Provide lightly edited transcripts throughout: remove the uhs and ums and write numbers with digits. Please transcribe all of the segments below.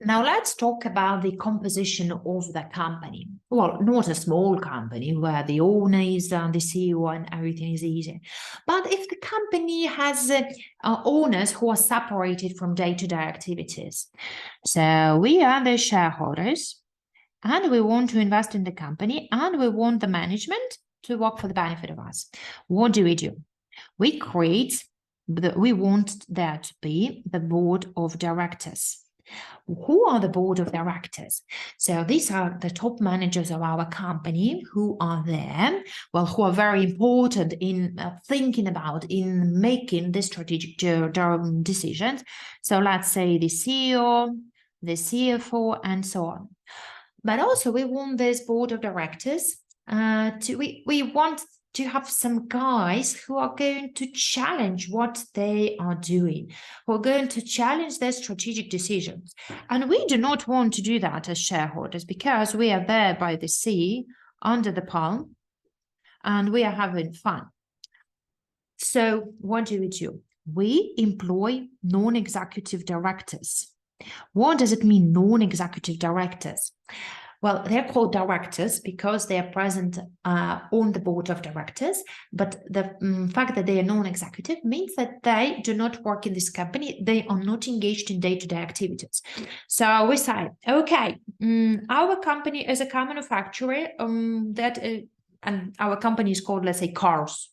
Now let's talk about the composition of the company. Well, not a small company where the owner is the CEO and everything is easy. But if the company has owners who are separated from day-to-day activities. So we are the shareholders and we want to invest in the company and we want the management to work for the benefit of us. What do? We want there to be the board of directors. Who are the board of directors? So these are the top managers of our company who are there, well, who are very important in thinking about, in making the strategic decisions. So let's say the CEO, the CFO, and so on. But also we want this board of directors we want to have some guys who are going to challenge what they are doing, who are going to challenge their strategic decisions. And we do not want to do that as shareholders because we are there by the sea, under the palm, and we are having fun. So what do? We employ non-executive directors. What does it mean, non-executive directors? Well, they're called directors because they are present on the board of directors, but the fact that they are non-executive means that they do not work in this company. They are not engaged in day-to-day activities. So we say, okay, our company is a car manufacturer and our company is called, let's say, cars.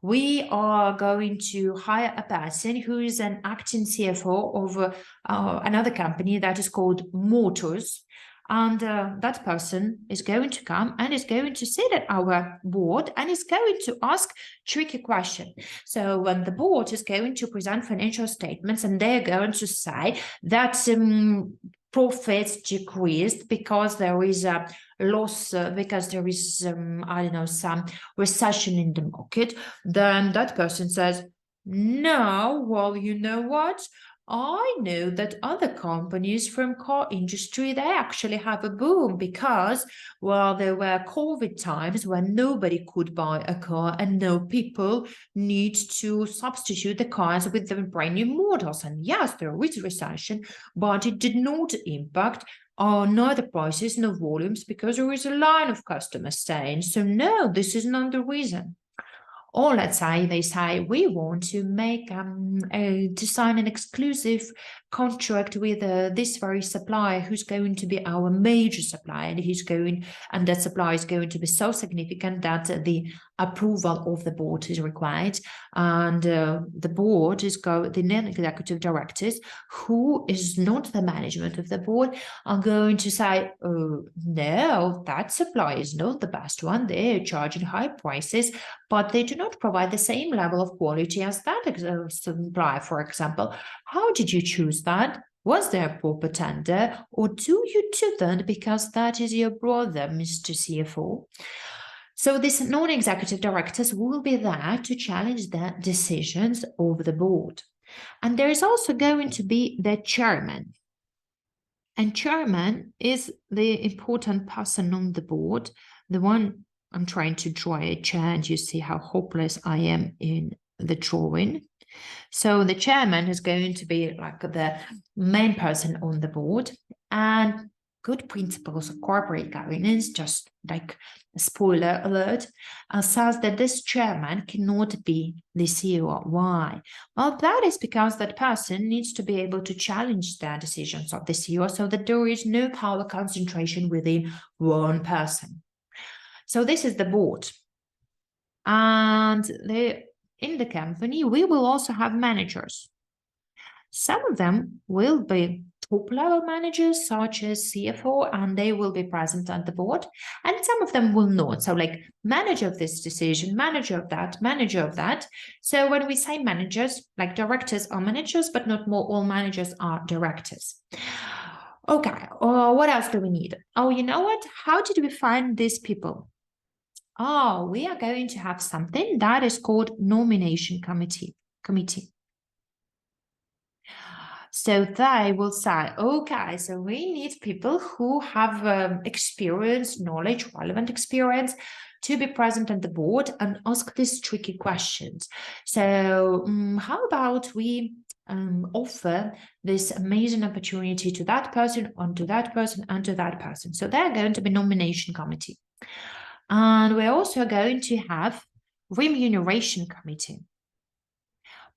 We are going to hire a person who is an acting CFO of another company that is called Motors. And that person is going to come and is going to sit at our board and is going to ask tricky questions. So when the board is going to present financial statements and they're going to say that profits decreased because there is a loss, because there is, some recession in the market, then that person says, no, well, you know what? I know that other companies from car industry, they actually have a boom because, well, there were COVID times when nobody could buy a car and no people need to substitute the cars with the brand new models. And yes, there is recession, but it did not impact neither prices nor volumes because there is a line of customers saying, so no, this is not the reason. Or let's say they say we want to make to sign an exclusive contract with this very supplier who's going to be our major supplier, and that supplier is going to be so significant that the approval of the board is required, and the board is the non-executive directors, who is not the management of the board, are going to say, oh, no, that supplier is not the best one. They're charging high prices, but they do not provide the same level of quality as that supplier, for example. How did you choose that? Was there a proper tender, or do you do that because that is your brother, Mr. CFO? So these non-executive directors will be there to challenge the decisions of the board. And there is also going to be the chairman. And chairman is the important person on the board, the one I'm trying to draw a chair, and you see how hopeless I am in the drawing. So the chairman is going to be like the main person on the board, and good principles of corporate governance, just like a spoiler alert, says that this chairman cannot be the CEO. Why? Well, that is because that person needs to be able to challenge the decisions of the CEO so that there is no power concentration within one person. So this is the board. And in the company, we will also have managers. Some of them will be top-level managers, such as CFO, and they will be present at the board, and some of them will not. So like manager of this decision, manager of that, manager of that. So when we say managers, like directors are managers, but not all managers are directors. Okay, what else do we need? Oh, you know what? How did we find these people? Oh, we are going to have something that is called nomination committee. So they will say, okay, so we need people who have experience, knowledge, relevant experience to be present at the board and ask these tricky questions. So how about we offer this amazing opportunity to that person, and to that person, and to that person. So they're going to be nomination committee. And we're also going to have remuneration committee.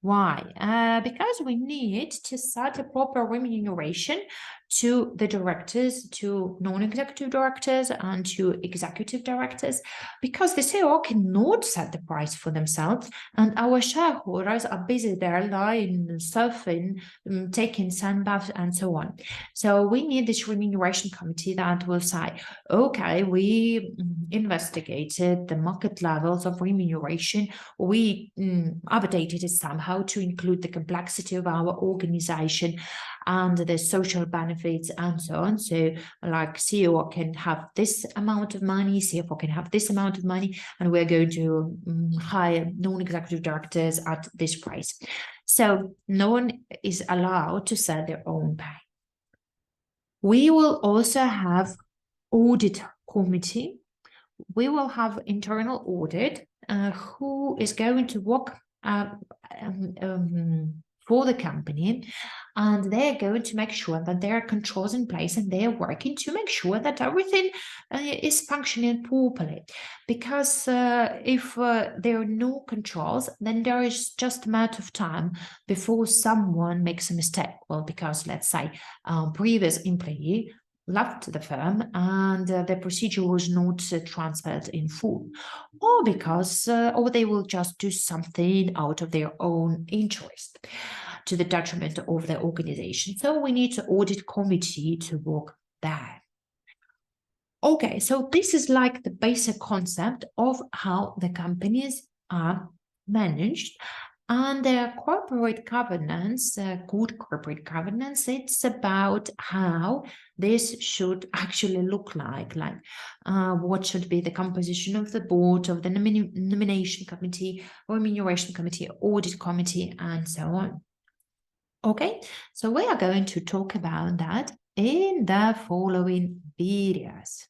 Why? Because we need to set a proper remuneration to the directors, to non-executive directors, and to executive directors, because the CEO cannot set the price for themselves, and our shareholders are busy there lying, surfing, taking sun baths, and so on. So we need this remuneration committee that will say, okay, we investigated the market levels of remuneration, we updated it somehow to include the complexity of our organization and the social benefits and so on. So like CEO can have this amount of money, CFO can have this amount of money, and we're going to hire non-executive directors at this price. So no one is allowed to set their own pay. We will also have audit committee. We will have internal audit who is going to work for the company, and they're going to make sure that there are controls in place, and they're working to make sure that everything is functioning properly. Because if there are no controls, then there is just a matter of time before someone makes a mistake. Well, because let's say previous employee left the firm and the procedure was not transferred in full, or because or they will just do something out of their own interest to the detriment of the organization. So we need an audit committee to work there. Okay, so this is like the basic concept of how the companies are managed. And corporate governance, good corporate governance, it's about how this should actually look like what should be the composition of the board, of the nomination committee, remuneration committee, audit committee, and so on. Okay, so we are going to talk about that in the following videos.